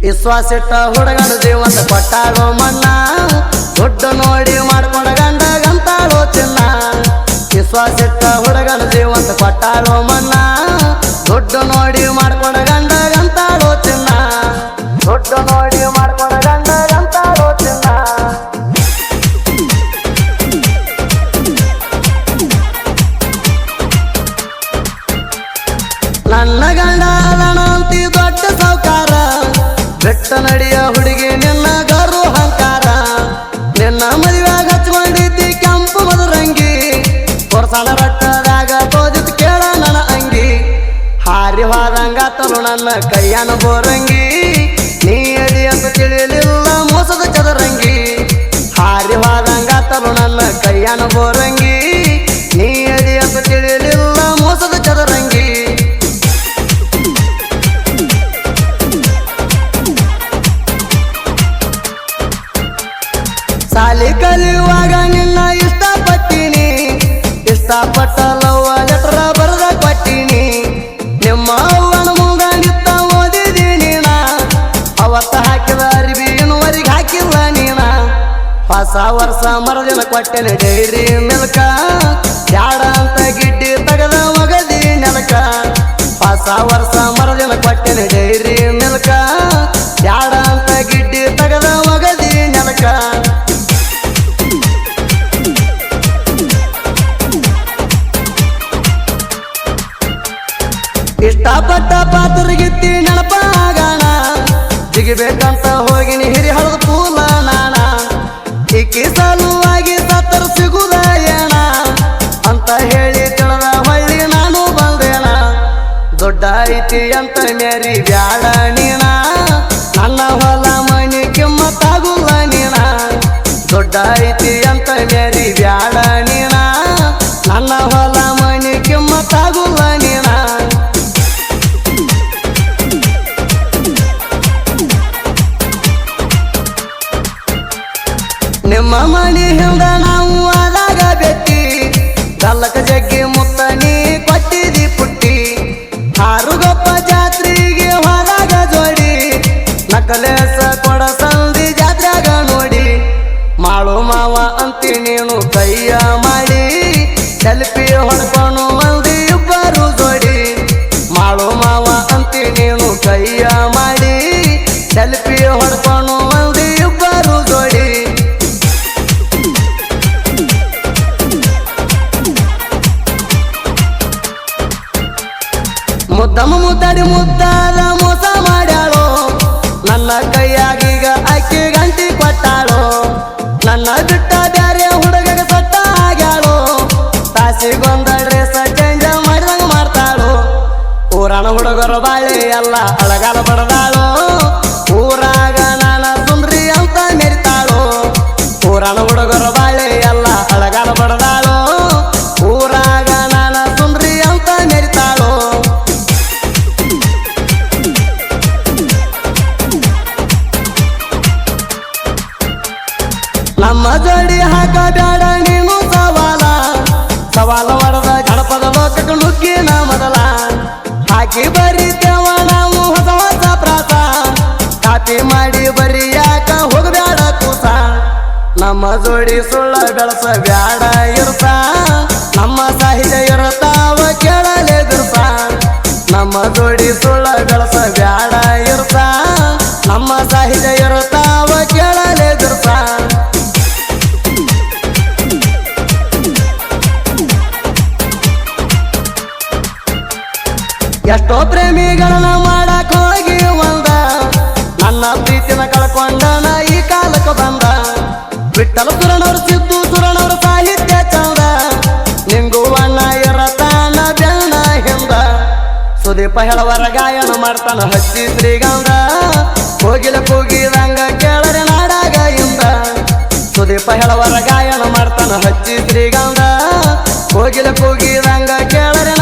ವಿಶ್ವಾಸಿಟ್ಟ ಹುಡುಗನ ಜೀವಂತ ಕೊಟ್ಟಾಳೋ ಮಣ್ಣ ದುಡ್ಡು ನೋಡಿ ಮಾಡ್ಕೊಂಡ ಗಂಡಗಂತಾಳೋ ಚಿನ್ನ ವಿಶ್ವಾಸಿಟ್ಟ ಹುಡುಗನ ಜೀವಂತ ಕೊಟ್ಟಾಳೋ ಮಣ್ಣ ದುಡ್ಡು ನೋಡಿ ಮಾಡ್ಕೊಂಡ ಗಂಡಗಂತಾಳೋ ಚಿನ್ನ ದುಡ್ಡು ನೋಡಿ ಮಾಡ್ಕೊಂಡ ಗಂಡಗಂತಾಳೋ ಚಿನ್ನ ನನ್ನ ಗಂಡ ಅದನಂತಿ ದೊಡ್ಡ ಸೌಕಾರ ಬೆಟ್ಟ ನಡಿಯ ಹುಡುಗಿ ನಿನ್ನ ಗರು ಹಂಕಾರ ನಿನ್ನ ಮದುವೆಯಾಗ ಹಚ್ಕೊಂಡಿದ್ದಿ ಕೆಂಪು ಮಧುರಂಗಿ ಕೊರಸಣ ರಟ್ಟದಾಗ ತೋದಿತ್ ಕೇಳ ನನ್ನ ಅಂಗಿ ಹಾರಿ ಹೋದಂಗಾತಲು ನನ್ನ ಕೈಯನ ಬೋರಂಗಿ ನೀ ಅಡಿ ಅಂತ ತಿಳಿಲಿಲ್ಲ ಮೋಸದ ಚದರಂಗಿ ಹಾರಿ ಹೋದಂಗಾತಲು ನನ್ನ ಕೈಯನ ಬೋರಂಗಿ ನೀ ಅಡಿ ಅಂತ ತಿಳಿಲಿಲ್ಲ ಮೋಸದ ಚದರಂಗಿ ಸಾಲಿ ಕಲಿಯುವಾಗ ನಿನ್ನ ಇಷ್ಟಪಟ್ಟಿನಿ ಇಷ್ಟಪಟ್ಟ ಲವ್ವ ಲೆಟರ್ ಬರೆದ ಕೊಟ್ಟಿನಿ ನಿಮ್ಮ ಅವ್ವನ ಮುಂಗ ನಿತ್ತ ಓದಿದೀನಿ ನಾ ಅವತ್ತ ಹಾಕಿದ ಅರಿವಿ ಇನ್ನುವರೆಗೆ ಹಾಕಿಲ್ಲ ನೀನ ಹೊಸ ವರ್ಷ ಮರದಿನ ಕೊಟ್ಟೆನೆ ಡೈರಿ ಮಿಲ್ಕ ಬ್ಯಾಡ ಅಂತ ಗಿಡ್ಡಿ ತೆಗೆದ ಮಗದಿ ನೆಲಕ ಹೊಸ ವರ್ಷ ಮರದಿನ ಕೊಟ್ಟೆನೆ ಡೈರಿ ಮಿಲ್ಕ ಬ್ಯಾಡ ಅಂತ ಗಿಡ್ಡಿ ತೆಗೆದ ಮಗದಿ ನೆಲಕ ಇಷ್ಟಪಟ್ಟ ಪಾತ್ರಗಿತ್ತಿ ನೆನಪಾಗಾಣ ಜಿಗಿಬೇಕಂತ ಹೋಗಿನಿ ಹಿರಿ ಹಳದ ಪೂಲ ನಾಣ ಇಕ್ಕಿ ಸಲುವಾಗಿ ಸತ್ತರ ಸಿಗುದ ಏಣ ಅಂತ ಹೇಳಿ ತಿಳಿದ ಹೊಳ್ಳಿ ನಾನು ಬಂದೇಣ ದೊಡ್ಡ ಐತಿ ಅಂತ ಮೇರಿ ಬ್ಯಾಡ ನೀಣ ನನ್ನ ಹೊಲ ಮನಿ ಕಿಮ್ಮತ್ತಾಗುಲ್ಲ ನೀಣ ದೊಡ್ಡ ಐತಿ ಅಂತ ಮೇರಿ ಬ್ಯಾಡ ನೀಣ ನನ್ನ ಹೊಲ ಮನಿ ಕಿಮ್ಮತ್ತಾಗುಲ್ಲ ನೀಣ ನಿಮ್ಮ ಮನಿ ಹಿಂದ ನಾವು ಆದಾಗ ಬೆಟ್ಟಿ ಗಲ್ಲಕ ಜಗ್ಗಿ ಮುತ್ತ ನೀ ಕೊಟ್ಟಿದಿ ಪುಟ್ಟಿ ಹಾರುಗೊಪ್ಪ ಜಾತ್ರೆಗೆ ಹೊರಗ ಜೋಡಿ ನಕಲೇಸ ಕೊಡ ಸಂದಿ ಜಾತ್ರೆಗ ನೋಡಿ ಮಾಳು ಮಾವ ಅಂತಿ ನೀನು ಕೈಯ ಮಾಡಿ ಸೆಲ್ಫಿ ಹೊಡ್ಕೊಂಡು ಮಂದಿ ಇಬ್ಬರು ಜೋಡಿ ಮಾಳು ಮಾವ ಅಂತಿ ನೀನು ಕೈಯ ಮಾಡಿ ಸೆಲ್ಫಿ ಹೊಡ್ಕೊಂಡು ಮಂದಿ ಇಬ್ಬರು ಜೋಡಿ ಮುದ್ದಮ್ಮ ಮುದ್ದಾಡಿ ಮುದ್ದಾದ ಮೋಸ ಮಾಡ್ಯಾಳೋ ನನ್ನ ಕೈಯಾಗೀಗ ಅಕ್ಕಿ ಗಂಟಿ ಕೊಟ್ಟಾಳೋ ನನ್ನ ಬಿಟ್ಟ ಬ್ಯಾರೆ ಹುಡುಗಗೆ ಸಟ್ಟ ಆಗ್ಯಾಳೋ ತಾಸಿಗೊಂದ ಡ್ರೆಸ್ ಚೇಂಜ್ ಮಾಡಿದಂಗ ಮಾಡ್ತಾಳೋ ಊರಣ ಹುಡುಗರು ಬಾಳೆ ಎಲ್ಲ ಅಳಗಾಲ ಬಡದಾಳೋ ಊರಾಗ ನಾನ ಸುಂದ್ರಿ ಅಂತ ಮೆರಿತಾಳೋ ಊರಣ ಹುಡುಗರು ಬಾಳೆ ಎಲ್ಲ ಅಳಗಾಲ ಬಡದಾಳೋ ಊರಾಗ ನಾನ ಸುಂದ್ರಿ ಅಂತ ಮೆರಿತಾಳೋ ನಮ್ಮ ಜೋಡಿ ಹಾಕ ಬ್ಯಾಡ ನೀನು ಸವಾಲ ಸವಾಲ ಹೊಡೆದ ಜನಪದ ಲೋಕಕ್ಕೆ ನುಗ್ಗಿನ ಮೊದಲ ಹಾಕಿ ಬರೀತೇವ ನಾವು ಹೊಸ ಹೊಸ ಪ್ರಾಸ ಕಾಪಿ ಮಾಡಿ ಬರಿಯಾಕ ಹೋಗಬ್ಯಾಡ ಕೂಸ ನಮ್ಮ ಜೋಡಿ ಸುಳ್ಳ ಬೆಳಸ ಬ್ಯಾಡ ಇರ್ತ ನಮ್ಮ ಸಾಹಿತ್ಯ ಇರ್ತಾವ ಕೇಳಲೇ ದಿರ್ಸ ನಮ್ಮ ಜೋಡಿ ಸುಳ್ಳ ಬೆಳಸ ಬ್ಯಾಡ ಇರ್ತ ನಮ್ಮ ಸಾಹಿತ್ಯ ಇರ್ತಾವ ಕೇಳಲೇ ದಿರ್ಸ ಎಷ್ಟೋ ಪ್ರೇಮಿಗಳನ್ನ ಮಾಡಕ್ ಹೋಗಿ ಒಂದ ನನ್ನ ಪ್ರೀತಿನ ಕಳ್ಕೊಂಡನ ಈ ಕಾಲಕ್ಕೆ ಬಂದ ಬಿಟ್ಟಲ ಸುರನವ್ರ ಸಿದ್ದು ಸುರನವ್ರ ಸಾಹಿತ್ಯ ಚಂದ ನಿಂಗು ಅಣ್ಣ ಇರತಾನ ಬೆನ್ನ ಹಿಂದ ಸುದೀಪ ಹೇಳವರ ಗಾಯನ ಮಾಡ್ತಾನ ಹಚ್ಚಿ ಶ್ರೀಗಂಧ ಹೋಗಿಲ ಕೂಗಿದಂಗ ಕೇಳರೆ ನಾಡಾಗ ಇಂದ ಸುದೀಪ ಹೇಳವರ ಗಾಯನ ಮಾಡ್ತಾನ ಹಚ್ಚಿ ಶ್ರೀಗಂಧ ಹೋಗಿಲ ಕೂಗಿದಂಗ ಕೇಳರೆ